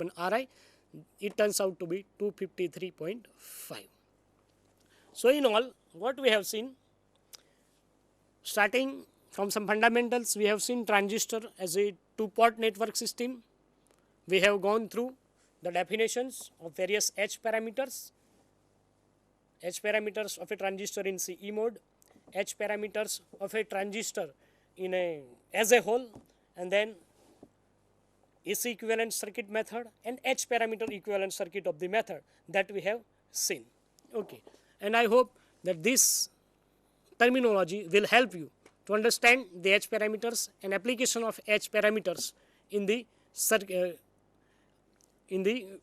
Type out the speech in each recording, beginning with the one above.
Ri, it turns out to be 253.5. So in all, what we have seen, starting from some fundamentals, we have seen transistor as a two-port network system. We have gone through the definitions of various H parameters of a transistor in CE mode, H parameters of a transistor in a as a whole, and then AC equivalent circuit method and H parameter equivalent circuit of the method that we have seen. Okay, and I hope that this terminology will help you to understand the H parameters and application of H parameters in the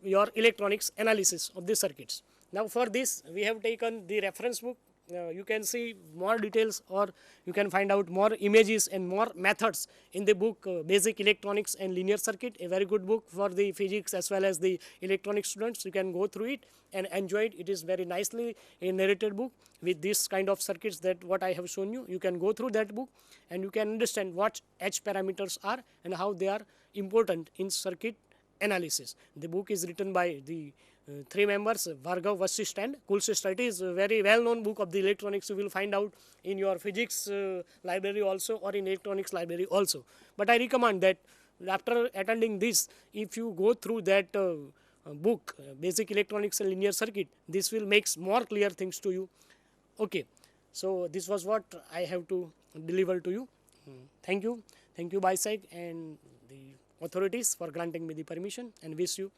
your electronics analysis of the circuits. Now for this we have taken the reference book. You can see more details, or you can find out more images and more methods in the book Basic Electronics and Linear Circuit, a very good book for the physics as well as the electronics students. You can go through it and enjoy it. It is very nicely a narrated book with this kind of circuits that what I have shown you. You can go through that book and you can understand what H parameters are and how they are important in circuit analysis. The book is written by the three members, Bhargav, Vasisht and Kulshrestha. It is a very well known book of the electronics. You will find out in your physics library also, or in electronics library also. But I recommend that after attending this, if you go through that book, Basic Electronics and Linear Circuit, this will make more clear things to you. Okay, so this was what I have to deliver to you. Thank you BISAG and the authorities for granting me the permission, and wish you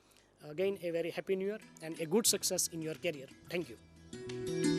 again a very happy new year and a good success in your career. Thank you.